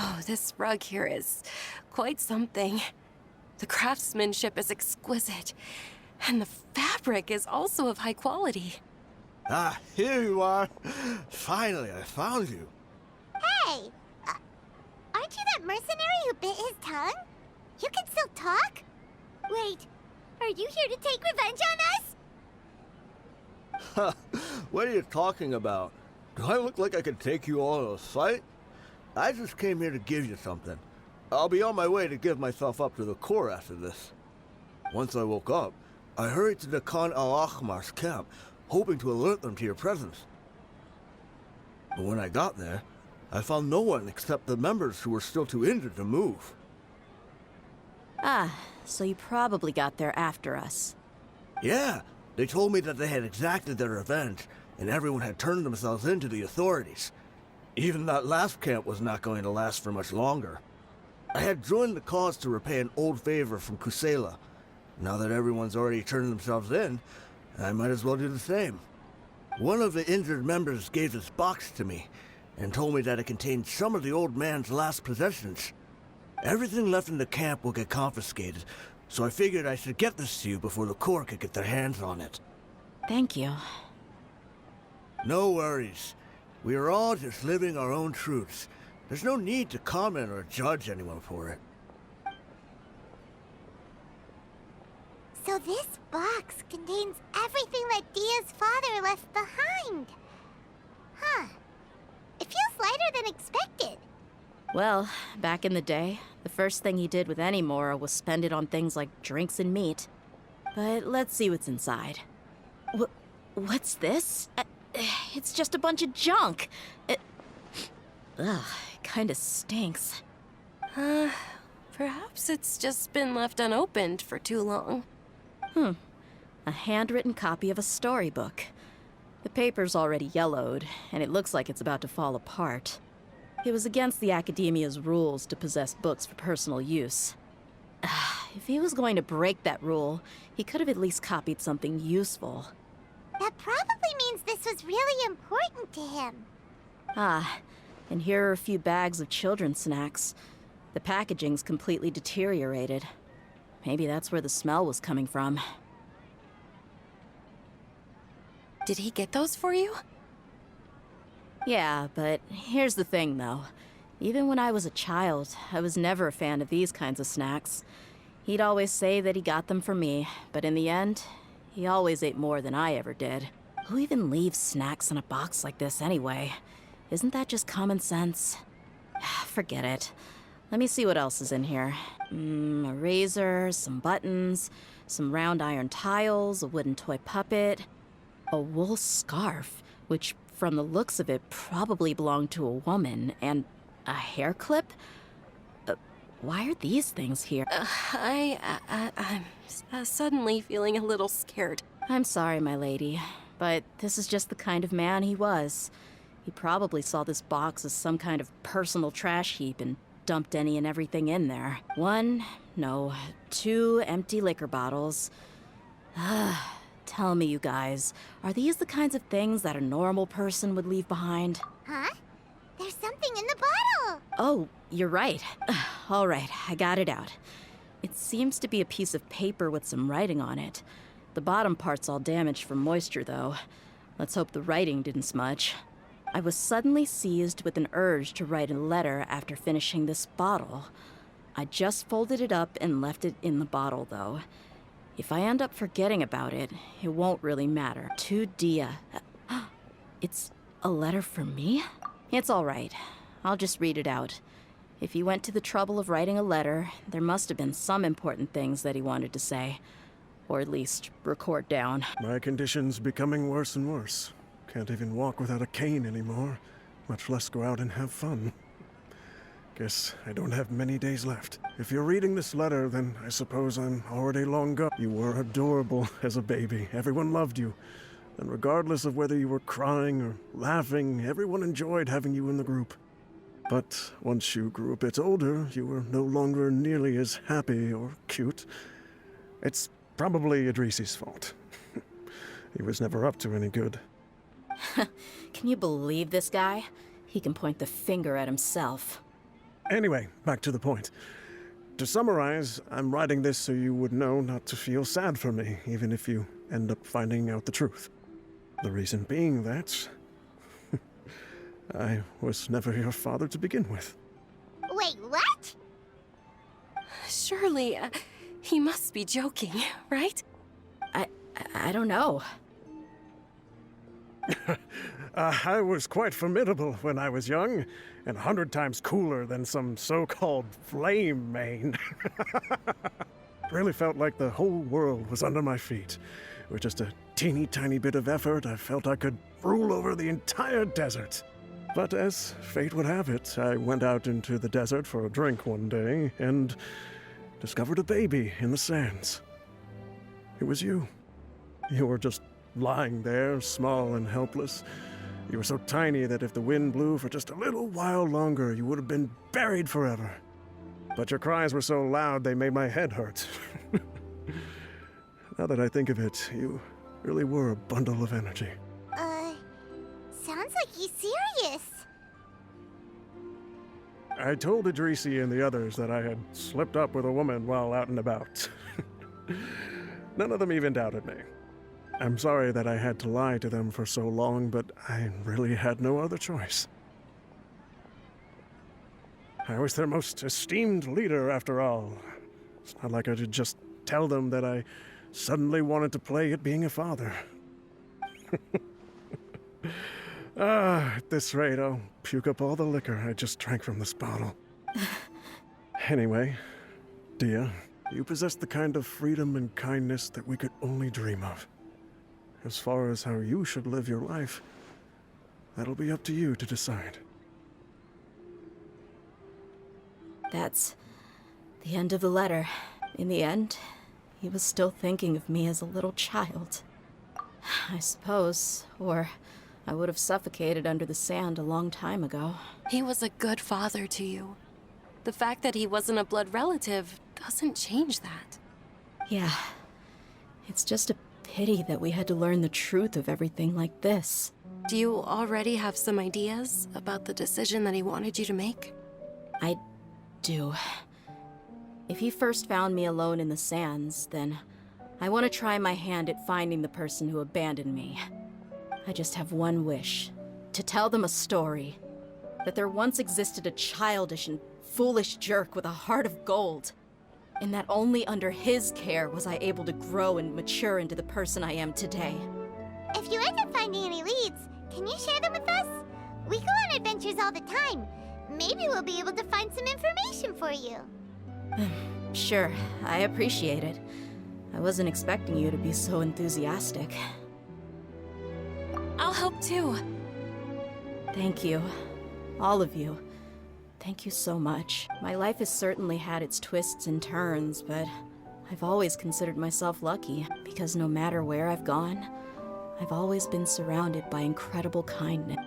Oh, this rug here is quite something. The craftsmanship is exquisite, and the fabric is also of high quality. Ah, here you are. Finally, I found you. Hey! Aren't you that mercenary who bit his tongue? You can still talk? Wait, are you here to take revenge on us? What are you talking about? Do I look like I could take you all in a fight? I just came here to give you something. I'll be on my way to give myself up to the Corps after this. Once I woke up, I hurried to the Khan al-Ahmar's camp, hoping to alert them to your presence. But when I got there, I found no one except the members who were still too injured to move. Ah, so you probably got there after us. Yeah, they told me that they had exacted their revenge, and everyone had turned themselves in to the authorities. Even that last camp was not going to last for much longer. I had joined the cause to repay an old favor from Kusela. Now that everyone's already turned themselves in, I might as well do the same. One of the injured members gave this box to me, and told me that it contained some of the old man's last possessions. Everything left in the camp will get confiscated, so I figured I should get this to you before the Corps could get their hands on it. Thank you. No worries. We are all just living our own truths. There's no need to comment or judge anyone for it. So this box contains everything that Dia's father left behind. Huh. It feels lighter than expected. Well, back in the day, the first thing he did with any Mora was spend it on things like drinks and meat. But let's see what's inside. What's this? It's just a bunch of junk. Ugh, it kinda stinks. Perhaps it's just been left unopened for too long. A handwritten copy of a storybook. The paper's already yellowed, and it looks like it's about to fall apart. It was against the Academia's rules to possess books for personal use. If he was going to break that rule, he could have at least copied something useful. That probably means this was really important to him. Ah, and here are a few bags of children's snacks. The packaging's completely deteriorated. Maybe that's where the smell was coming from. Did he get those for you? Yeah, but here's the thing, though. Even when I was a child, I was never a fan of these kinds of snacks. He'd always say that he got them for me, but in the end, he always ate more than I ever did. Who even leaves snacks in a box like this anyway? Isn't that just common sense? Forget it. Let me see what else is in here. A razor, some buttons, some round iron tiles, a wooden toy puppet, a wool scarf, which from the looks of it probably belonged to a woman, and a hair clip? Why are these things here? I'm suddenly feeling a little scared. I'm sorry, my lady, but this is just the kind of man he was. He probably saw this box as some kind of personal trash heap and dumped any and everything in there. 2 empty liquor bottles. Tell me, you guys, are these the kinds of things that a normal person would leave behind? Huh? There's something in the bottle! Oh, you're right. All right, I got it out. It seems to be a piece of paper with some writing on it. The bottom part's all damaged from moisture, though. Let's hope the writing didn't smudge. I was suddenly seized with an urge to write a letter after finishing this bottle. I just folded it up and left it in the bottle, though. If I end up forgetting about it, it won't really matter. To Dia. It's a letter for me? It's all right. I'll just read it out. If he went to the trouble of writing a letter, there must have been some important things that he wanted to say. Or at least record down. My condition's becoming worse and worse. Can't even walk without a cane anymore, much less go out and have fun. Guess I don't have many days left. If you're reading this letter, then I suppose I'm already long gone. You were adorable as a baby. Everyone loved you. And regardless of whether you were crying or laughing, everyone enjoyed having you in the group. But once you grew a bit older, you were no longer nearly as happy or cute. It's probably Idrisi's fault. He was never up to any good. Can you believe this guy? He can point the finger at himself. Anyway, back to the point. To summarize, I'm writing this so you would know not to feel sad for me, even if you end up finding out the truth. The reason being that I was never your father to begin with. Wait, what? Surely, he must be joking, right? I don't know. I was quite formidable when I was young, and 100 times cooler than some so-called flame main. Really felt like the whole world was under my feet. With just a teeny tiny bit of effort, I felt I could rule over the entire desert. But as fate would have it, I went out into the desert for a drink one day and discovered a baby in the sands. It was you. You were just lying there, small and helpless. You were so tiny that if the wind blew for just a little while longer, you would have been buried forever. But your cries were so loud they made my head hurt. Now that I think of it, you really were a bundle of energy. Sounds like he's serious. I told Idrisi and the others that I had slipped up with a woman while out and about. None of them even doubted me. I'm sorry that I had to lie to them for so long, but I really had no other choice. I was their most esteemed leader, after all. It's not like I could just tell them that I suddenly wanted to play at being a father. At this rate, I'll puke up all the liquor I just drank from this bottle. Anyway, Dia, you possess the kind of freedom and kindness that we could only dream of. As far as how you should live your life, that'll be up to you to decide. That's the end of the letter. In the end, he was still thinking of me as a little child. I suppose, or I would have suffocated under the sand a long time ago. He was a good father to you. The fact that he wasn't a blood relative doesn't change that. Yeah, it's just a pity that we had to learn the truth of everything like this. Do you already have some ideas about the decision that he wanted you to make? I do. If he first found me alone in the sands, then I want to try my hand at finding the person who abandoned me. I just have one wish. To tell them a story. That there once existed a childish and foolish jerk with a heart of gold. And that only under his care was I able to grow and mature into the person I am today. If you end up finding any leads, can you share them with us? We go on adventures all the time. Maybe we'll be able to find some information for you. Sure, I appreciate it. I wasn't expecting you to be so enthusiastic. I'll help too. Thank you. All of you. Thank you so much. My life has certainly had its twists and turns, but I've always considered myself lucky, because no matter where I've gone, I've always been surrounded by incredible kindness.